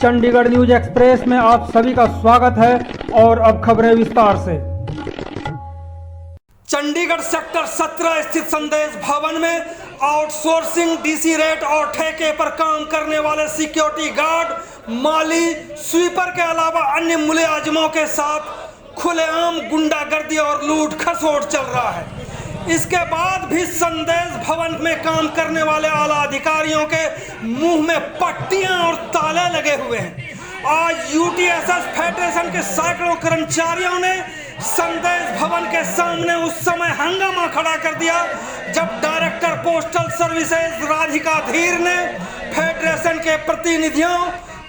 Chandigarh news express में आप सभी का स्वागत है और अब खबरें विस्तार से। चंडीगढ़ सेक्टर 17 स्थित संदेश भवन में आउटसोर्सिंग, डीसी रेट और ठेके पर काम करने वाले सिक्योरिटी गार्ड, माली, स्वीपर के अलावा अन्य मुलाजिमों के साथ खुलेआम गुंडागर्दी और लूट खसोट चल रहा है। इसके बाद भी संदेश भवन में काम करने वाले आला अधिकारियों के मुंह में पट्टियां और ताले लगे हुए हैं। आज यूटीएसएस फेडरेशन के सैकड़ों कर्मचारियों ने संदेश भवन के सामने उस समय हंगामा खड़ा कर दिया जब डायरेक्टर पोस्टल सर्विसेज राधिका धीर ने फेडरेशन के प्रतिनिधियों,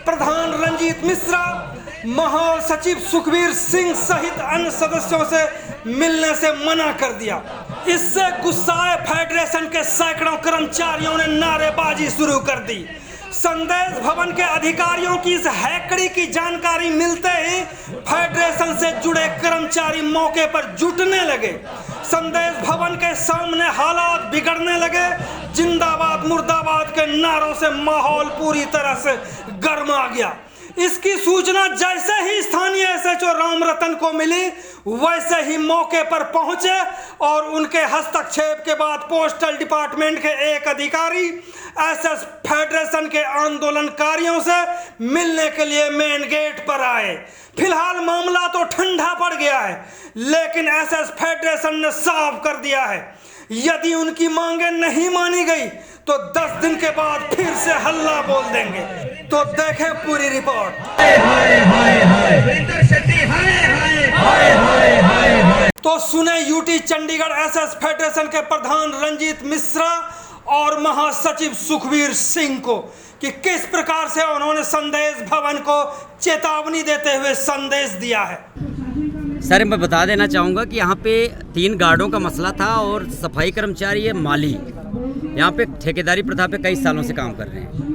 प्रधान रंजीत मिश्रा, महासचिव सुखबीर सिंह सहित अन्य सदस्यों से मिलने से मना कर दिया। इससे गुस्साए फेडरेशन के सैकड़ों कर्मचारियों ने नारेबाजी शुरू कर दी। संदेश भवन के अधिकारियों की इस हैकड़ी की जानकारी मिलते ही फेडरेशन से जुड़े कर्मचारी मौके पर जुटने लगे। संदेश भवन के सामने हालात बिगड़ने लगे। जिंदाबाद मुर्दाबाद के नारों से माहौल पूरी तरह से गर्मा गया। इसकी सूचना जैसे ही स्थानीय एसएचओ रामरतन को मिली, वैसे ही मौके पर पहुंचे और उनके हस्तक्षेप के बाद पोस्टल डिपार्टमेंट के एक अधिकारी एसएस फेडरेशन के आंदोलनकारियों से मिलने के लिए मेन गेट पर आए। फिलहाल मामला तो ठंडा पड़ गया है, लेकिन एसएस फेडरेशन ने साफ कर दिया है, यदि उनकी मांगे नहीं मानी गई तो 10 दिन के बाद फिर से हल्ला बोल देंगे। तो देखें पूरी रिपोर्ट। तो सुने यूटी चंडीगढ़ एसएस फेडरेशन के प्रधान रंजीत मिश्रा और महासचिव सुखबीर सिंह को कि किस प्रकार से उन्होंने संदेश भवन को चेतावनी देते हुए संदेश दिया है। सर, मैं बता देना चाहूँगा कि यहाँ पे 3 गार्डों का मसला था और सफाई कर्मचारी है, माली यहाँ पे ठेकेदारी प्रथा पे कई सालों से काम कर रहे हैं।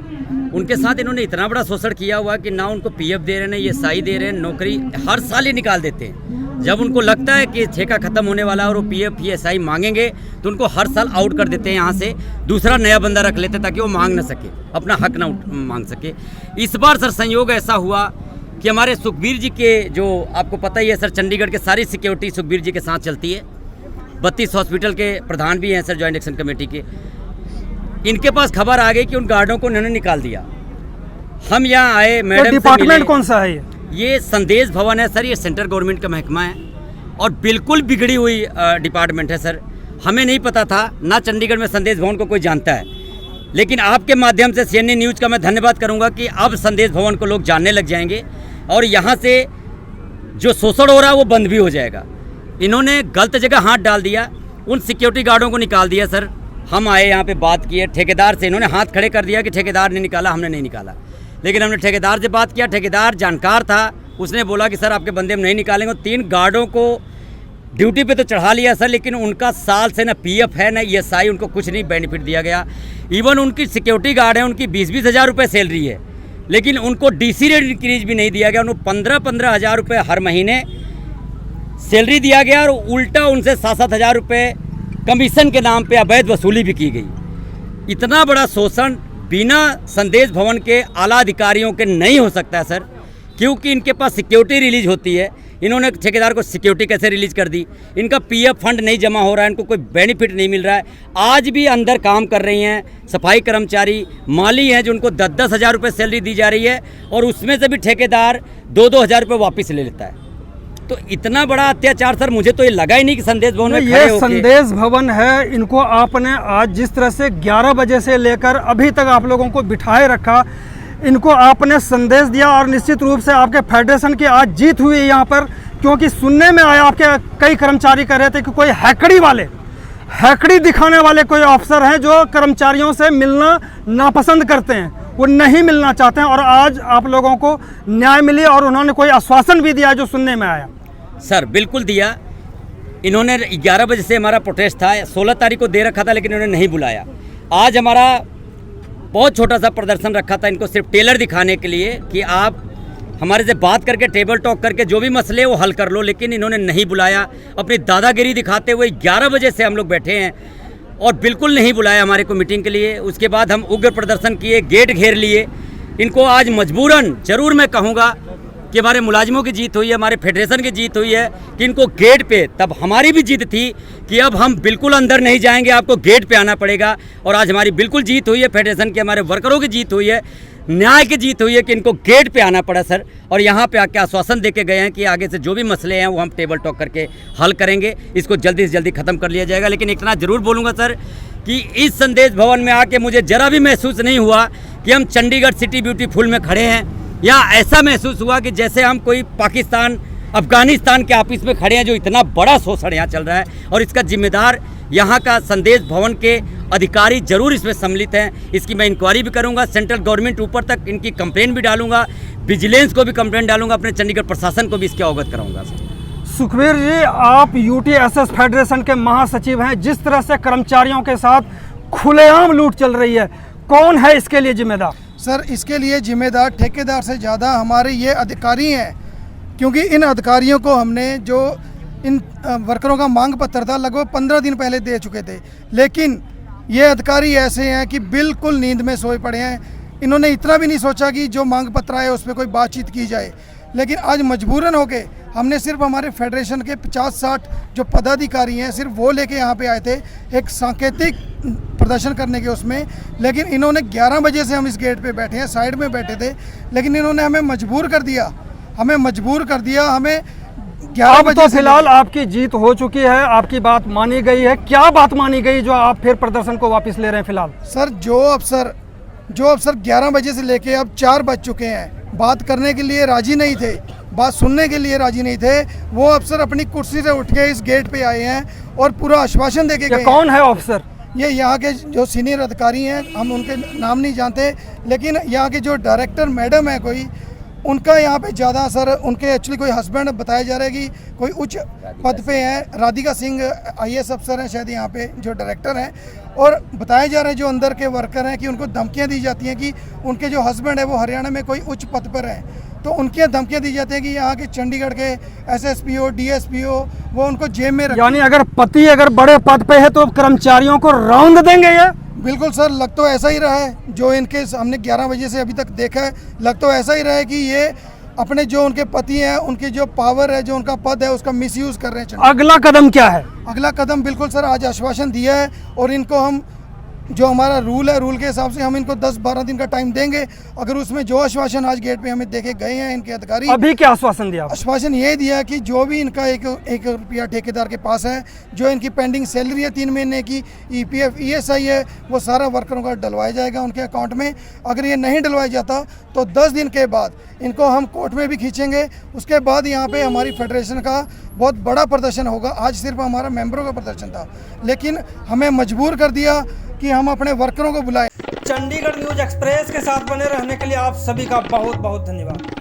उनके साथ इन्होंने इतना बड़ा शोषण किया हुआ कि ना उनको पीएफ दे रहे हैं, ना ईएसआई दे रहे हैं, नौकरी हर साल ही निकाल देते हैं। जब उनको लगता है कि ठेका खत्म होने वाला है और वो पीएफ ईएसआई मांगेंगे तो उनको हर साल आउट कर देते हैं, यहाँ से दूसरा नया बंदा रख लेते ताकि वो मांग ना सके, अपना हक ना मांग सके। इस बार सर संयोग ऐसा हुआ कि हमारे सुखबीर जी के, जो आपको पता ही है सर, चंडीगढ़ के सारी सिक्योरिटी सुखबीर जी के साथ चलती है। 32 हॉस्पिटल के प्रधान भी हैं सर, जॉइंट एक्शन कमेटी के। इनके पास खबर आ गई कि उन गार्डों को इन्होंने निकाल दिया। हम यहाँ आए, मैडम से डिपार्टमेंट कौन सा है ये संदेश भवन है सर, ये सेंट्रल गवर्नमेंट का महकमा है और बिल्कुल बिगड़ी हुई डिपार्टमेंट है सर। हमें नहीं पता था, ना चंडीगढ़ में संदेश भवन को कोई जानता है, लेकिन आपके माध्यम से सीएनए न्यूज़ का मैं धन्यवाद करूंगा कि अब संदेश भवन को लोग जानने लग जाएंगे और यहाँ से जो शोषण हो रहा है वो बंद भी हो जाएगा। इन्होंने गलत जगह हाथ डाल दिया, उन सिक्योरिटी गार्डों को निकाल दिया सर। हम आए यहाँ पे बात किए ठेकेदार से, इन्होंने हाथ खड़े कर दिया कि ठेकेदार ने निकाला, हमने नहीं निकाला। लेकिन हमने ठेकेदार से बात किया, ठेकेदार जानकार था, उसने बोला कि सर आपके बंदे हम नहीं निकालेंगे। 3 गार्डों को ड्यूटी पे तो चढ़ा लिया सर, लेकिन उनका साल से ना पीएफ है ना ईएसआई, उनको कुछ नहीं बेनिफिट दिया गया। इवन उनकी सिक्योरिटी गार्ड है, उनकी 20-20 हज़ार रुपये सैलरी है, लेकिन उनको डीसी रेट इंक्रीज भी नहीं दिया गया। उनको 15-15 हज़ार रुपये हर महीने सैलरी दिया गया और उल्टा उनसे 7-7 हज़ार रुपये कमीशन के नाम पे अवैध वसूली भी की गई। इतना बड़ा शोषण बिना संदेश भवन के आला अधिकारियों के नहीं हो सकता है सर, क्योंकि इनके पास सिक्योरिटी रिलीज होती है। इन्होंने ठेकेदार को सिक्योरिटी कैसे रिलीज कर दी, इनका पीएफ फंड नहीं जमा हो रहा है, इनको कोई बेनिफिट नहीं मिल रहा है। आज भी अंदर काम कर रही हैं सफाई कर्मचारी, माली हैं, जो उनको 10-10 हज़ार रुपये सैलरी दी जा रही है और उसमें से भी ठेकेदार 2-2 हज़ार रुपये वापस ले लेता है। तो इतना बड़ा अत्याचार सर, मुझे तो ये लगा ही नहीं कि संदेश भवन में ये संदेश भवन है। इनको आपने आज जिस तरह से 11 बजे से लेकर अभी तक आप लोगों को बिठाए रखा, इनको आपने संदेश दिया और निश्चित रूप से आपके फेडरेशन की आज जीत हुई है यहाँ पर, क्योंकि सुनने में आया आपके कई कर्मचारी कह रहे थे कि कोई हैकड़ी दिखाने वाले कोई अफसर हैं जो कर्मचारियों से मिलना नापसंद करते हैं, वो नहीं मिलना चाहते हैं। और आज आप लोगों को न्याय मिली और उन्होंने कोई आश्वासन भी दिया जो सुनने में आया। सर बिल्कुल दिया। इन्होंने 11 बजे से हमारा प्रोटेस्ट था, 16 तारीख को दे रखा था, लेकिन इन्होंने नहीं बुलाया। आज हमारा बहुत छोटा सा प्रदर्शन रखा था इनको सिर्फ टेलर दिखाने के लिए कि आप हमारे से बात करके टेबल टॉक करके जो भी मसले वो हल कर लो, लेकिन इन्होंने नहीं बुलाया। अपनी दादागिरी दिखाते हुए 11 बजे से हम लोग बैठे हैं और बिल्कुल नहीं बुलाया हमारे को मीटिंग के लिए। उसके बाद हम उग्र प्रदर्शन किए, गेट घेर लिए। इनको आज मजबूरन जरूर मैं कहूँगा कि हमारे मुलाजिमों की जीत हुई है, हमारे फेडरेशन की जीत हुई है कि इनको गेट पे, तब हमारी भी जीत थी कि अब हम बिल्कुल अंदर नहीं जाएंगे, आपको गेट पे आना पड़ेगा। और आज हमारी बिल्कुल जीत हुई है, फेडरेशन के हमारे वर्करों की जीत हुई है, न्याय की जीत हुई है कि इनको गेट पे आना पड़ा सर। और यहाँ पे आके आश्वासन दे के गए हैं कि आगे से जो भी मसले हैं वो हम टेबल टॉक करके हल करेंगे, इसको जल्दी से जल्दी ख़त्म कर लिया जाएगा। लेकिन इतना ज़रूर बोलूँगा सर कि इस संदेश भवन में आके मुझे ज़रा भी महसूस नहीं हुआ कि हम चंडीगढ़ सिटी ब्यूटीफुल में खड़े हैं, या ऐसा महसूस हुआ कि जैसे हम कोई पाकिस्तान अफगानिस्तान के ऑफिस में खड़े हैं, जो इतना बड़ा शोषण यहाँ चल रहा है। और इसका जिम्मेदार यहाँ का संदेश भवन के अधिकारी जरूर इसमें सम्मिलित हैं। इसकी मैं इंक्वायरी भी करूँगा, सेंट्रल गवर्नमेंट ऊपर तक इनकी कंप्लेंट भी डालूंगा, विजिलेंस को भी कंप्लेंट डालूंगा, अपने चंडीगढ़ प्रशासन को भी इसके अवगत कराऊंगा। सुखबीर जी, आप यूटीएसएस फेडरेशन के महासचिव हैं, जिस तरह से कर्मचारियों के साथ खुलेआम लूट चल रही है, कौन है इसके लिए जिम्मेदार? सर, इसके लिए जिम्मेदार ठेकेदार से ज़्यादा हमारे ये अधिकारी हैं, क्योंकि इन अधिकारियों को हमने जो इन वर्करों का मांग पत्र था लगभग 15 दिन पहले दे चुके थे, लेकिन ये अधिकारी ऐसे हैं कि बिल्कुल नींद में सोए पड़े हैं। इन्होंने इतना भी नहीं सोचा कि जो मांग पत्र आए उस पर कोई बातचीत की जाए। लेकिन आज मजबूरन होके हमने सिर्फ हमारे फेडरेशन के 50-60 जो पदाधिकारी हैं सिर्फ वो लेके यहाँ पे आए थे एक सांकेतिक प्रदर्शन करने के उसमें। लेकिन इन्होंने 11 बजे से हम इस गेट पे बैठे हैं, साइड में बैठे थे, लेकिन इन्होंने हमें मजबूर कर दिया, हमें 11 बजे। तो फिलहाल आपकी जीत हो चुकी है, आपकी बात मानी गई है। क्या बात मानी गई जो आप फिर प्रदर्शन को वापस ले रहे हैं? फिलहाल सर, जो अफसर 11 बजे से लेके अब 4 बज चुके हैं, बात करने के लिए राजी नहीं थे, बात सुनने के लिए राजी नहीं थे, वो अफसर अपनी कुर्सी से उठ के इस गेट पे आए हैं और पूरा आश्वासन देके गए। कौन है अफसर? ये यहाँ के जो सीनियर अधिकारी हैं, हम उनके नाम नहीं जानते, लेकिन यहाँ के जो डायरेक्टर मैडम है कोई, उनका यहाँ पे ज़्यादा सर, उनके एक्चुअली कोई हस्बैंड बताया जा रहा है कि कोई उच्च पद पे हैं, राधिका सिंह IAS अफसर हैं शायद यहाँ पे जो डायरेक्टर हैं, और बताया जा रहा है जो अंदर के वर्कर हैं कि उनको धमकियाँ दी जाती हैं कि उनके जो हस्बैंड है वो हरियाणा में कोई उच्च पद पर हैं, तो उनकी धमकियाँ दी जाती हैं कि यहाँ के चंडीगढ़ के SSPO DSPO वो उनको जेब में यानी अगर पति अगर बड़े पद पे है तो कर्मचारियों को रौंद देंगे ये? बिल्कुल सर, लग तो ऐसा ही रहा है, जो इनके हमने 11 बजे से अभी तक देखा है, लग तो ऐसा ही रहा है कि ये अपने जो उनके पति हैं, उनकी जो पावर है, जो उनका पद है, उसका मिसयूज कर रहे हैं। अगला कदम क्या है? अगला कदम बिल्कुल सर आज आश्वासन दिया है, और इनको हम जो हमारा रूल है, रूल के हिसाब से हम इनको 10-12 दिन का टाइम देंगे। अगर उसमें जो आश्वासन आज गेट पे हमें देके गए हैं इनके अधिकारी, अभी क्या आश्वासन दिया? आश्वासन ये दिया कि जो भी इनका एक रुपया ठेकेदार के पास है, जो इनकी पेंडिंग सैलरी है 3 महीने की, EPF ESI है, वो सारा वर्करों का डलवाया जाएगा उनके अकाउंट में। अगर ये नहीं डलवाया जाता तो 10 दिन के बाद इनको हम कोर्ट में भी खींचेंगे। उसके बाद यहाँ पे हमारी फेडरेशन का बहुत बड़ा प्रदर्शन होगा। आज सिर्फ हमारा मेंबरों का प्रदर्शन था, लेकिन हमें मजबूर कर दिया कि हम अपने वर्करों को बुलाएं। चंडीगढ़ न्यूज एक्सप्रेस के साथ बने रहने के लिए आप सभी का बहुत बहुत धन्यवाद।